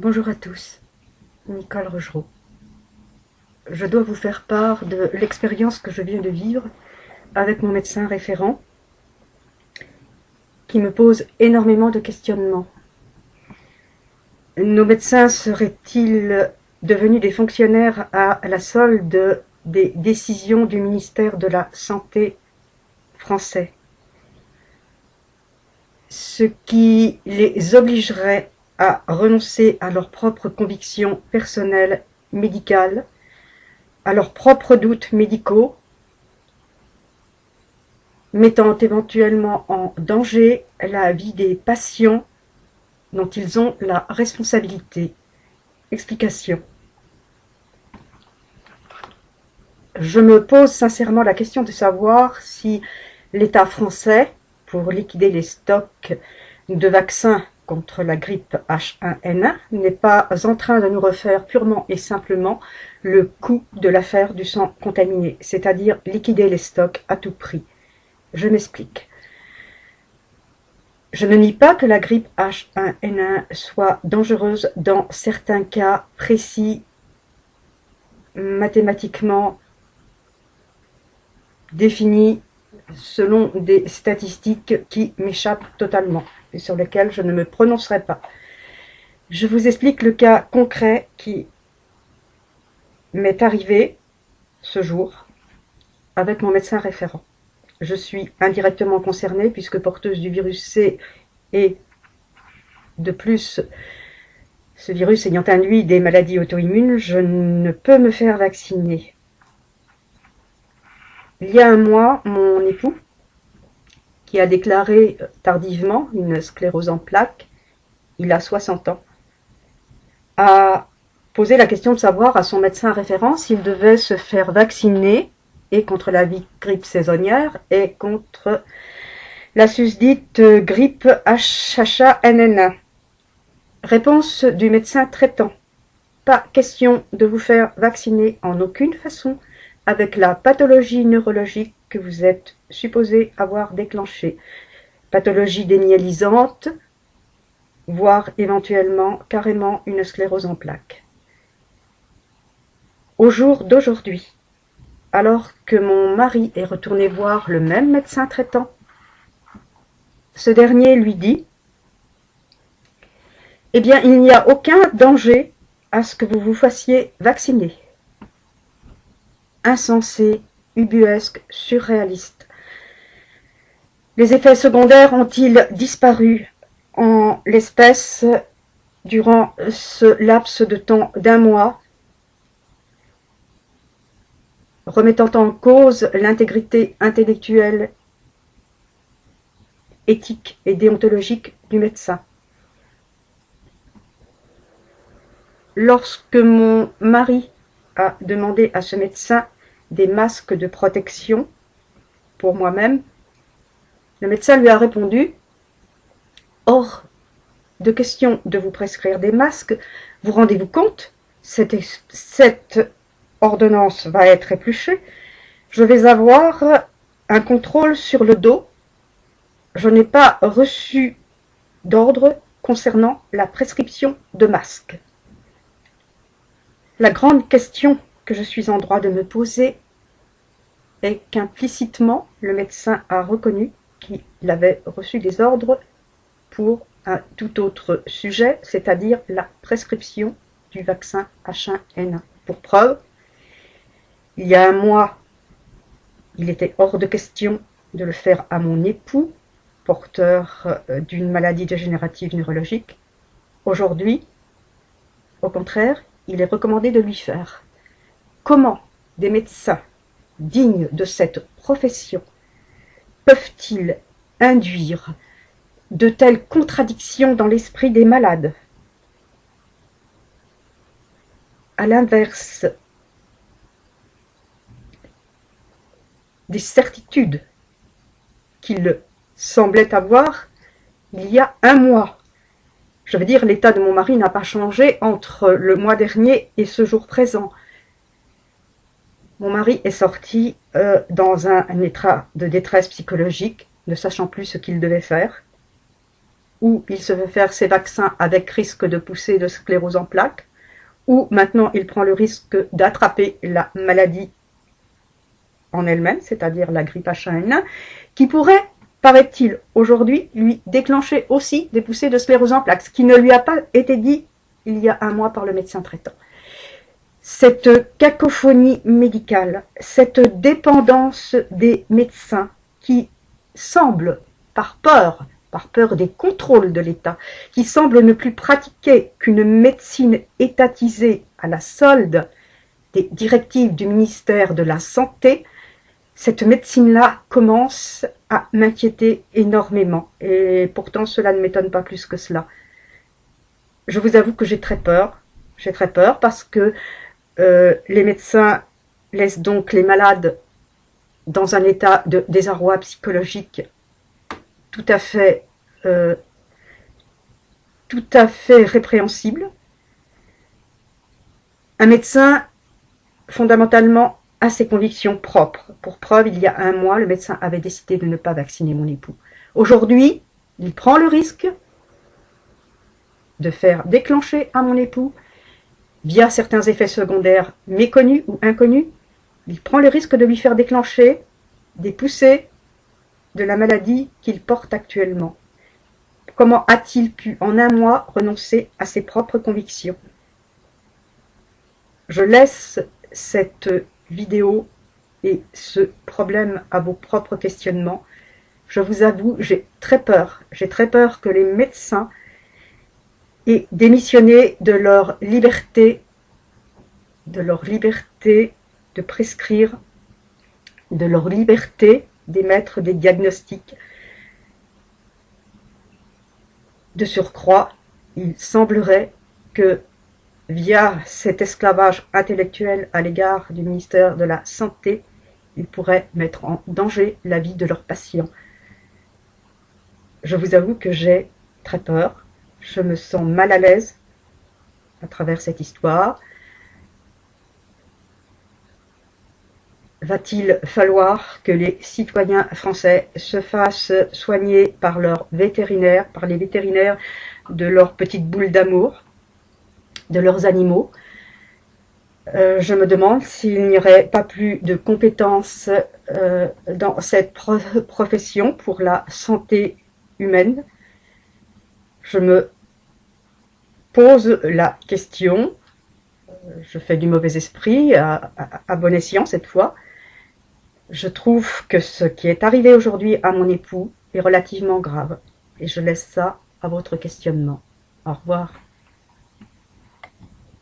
Bonjour à tous, Nicole Rogerot. Je dois vous faire part de l'expérience que je viens de vivre avec mon médecin référent qui me pose énormément de questionnements. Nos médecins seraient-ils devenus des fonctionnaires à la solde des décisions du ministère de la Santé français, ce qui les obligerait à renoncer à leurs propres convictions personnelles médicales, à leurs propres doutes médicaux, mettant éventuellement en danger la vie des patients dont ils ont la responsabilité. Explication. Je me pose sincèrement la question de savoir si l'État français, pour liquider les stocks de vaccins contre la grippe H1N1, n'est pas en train de nous refaire purement et simplement le coup de l'affaire du sang contaminé, c'est-à-dire liquider les stocks à tout prix. Je m'explique. Je ne nie pas que la grippe H1N1 soit dangereuse dans certains cas précis, mathématiquement définis selon des statistiques qui m'échappent totalement et sur lesquelles je ne me prononcerai pas. Je vous explique le cas concret qui m'est arrivé ce jour avec mon médecin référent. Je suis indirectement concernée puisque porteuse du virus C et de plus, ce virus ayant en lui des maladies auto-immunes, je ne peux me faire vacciner. Il y a un mois, mon époux, qui a déclaré tardivement une sclérose en plaques, il a 60 ans, a posé la question de savoir à son médecin référent s'il devait se faire vacciner et contre la grippe saisonnière et contre la susdite grippe H1N1. Réponse du médecin traitant. Pas question de vous faire vacciner en aucune façon avec la pathologie neurologique que vous êtes supposé avoir déclenchée. Pathologie démyélisante, voire éventuellement carrément une sclérose en plaques. Au jour d'aujourd'hui, alors que mon mari est retourné voir le même médecin traitant, ce dernier lui dit « Eh bien, il n'y a aucun danger à ce que vous vous fassiez vacciner. » Insensé, ubuesque, surréaliste. Les effets secondaires ont-ils disparu en l'espèce durant ce laps de temps d'un mois, remettant en cause l'intégrité intellectuelle, éthique et déontologique du médecin. Lorsque mon mari a demandé à ce médecin des masques de protection pour moi-même, le médecin lui a répondu « Hors de question de vous prescrire des masques, vous rendez-vous compte, cette ordonnance va être épluchée, je vais avoir un contrôle sur le dos, je n'ai pas reçu d'ordre concernant la prescription de masques. » La grande question que je suis en droit de me poser est qu'implicitement, le médecin a reconnu qu'il avait reçu des ordres pour un tout autre sujet, c'est-à-dire la prescription du vaccin H1N1. Pour preuve, il y a un mois, il était hors de question de le faire à mon époux, porteur d'une maladie dégénérative neurologique. Aujourd'hui, au contraire, il est recommandé de lui faire. Comment des médecins dignes de cette profession peuvent-ils induire de telles contradictions dans l'esprit des malades? À l'inverse des certitudes qu'il semblait avoir il y a un mois. Je veux dire, l'état de mon mari n'a pas changé entre le mois dernier et ce jour présent. Mon mari est sorti dans un état de détresse psychologique, ne sachant plus ce qu'il devait faire, où il se fait faire ses vaccins avec risque de pousser de sclérose en plaques, ou maintenant il prend le risque d'attraper la maladie en elle-même, c'est-à-dire la grippe H1N1, qui pourrait, paraît-il, aujourd'hui, lui déclencher aussi des poussées de sclérose en plaques, ce qui ne lui a pas été dit il y a un mois par le médecin traitant. Cette cacophonie médicale, cette dépendance des médecins qui semble, par peur des contrôles de l'État, qui semble ne plus pratiquer qu'une médecine étatisée à la solde des directives du ministère de la Santé, cette médecine-là commence à m'inquiéter énormément. Et pourtant, cela ne m'étonne pas plus que cela. Je vous avoue que j'ai très peur. J'ai très peur parce que les médecins laissent donc les malades dans un état de désarroi psychologique tout à fait répréhensible. Un médecin, fondamentalement, a ses convictions propres. Pour preuve, il y a un mois, le médecin avait décidé de ne pas vacciner mon époux. Aujourd'hui, il prend le risque de faire déclencher à mon époux, via certains effets secondaires méconnus ou inconnus, il prend le risque de lui faire déclencher des poussées de la maladie qu'il porte actuellement. Comment a-t-il pu, en un mois, renoncer à ses propres convictions? Je laisse cette vidéo et ce problème à vos propres questionnements. Je vous avoue, j'ai très peur. J'ai très peur que les médecins aient démissionné de leur liberté de prescrire, de leur liberté d'émettre des diagnostics. De surcroît, il semblerait que via cet esclavage intellectuel à l'égard du ministère de la Santé, ils pourraient mettre en danger la vie de leurs patients. Je vous avoue que j'ai très peur, je me sens mal à l'aise à travers cette histoire. Va-t-il falloir que les citoyens français se fassent soigner par leurs vétérinaires, par les vétérinaires de leur petite boule d'amour, de leurs animaux? Je me demande s'il n'y aurait pas plus de compétences dans cette profession pour la santé humaine. Je me pose la question, je fais du mauvais esprit à bon escient cette fois. Je trouve que ce qui est arrivé aujourd'hui à mon époux est relativement grave et je laisse ça à votre questionnement. Au revoir.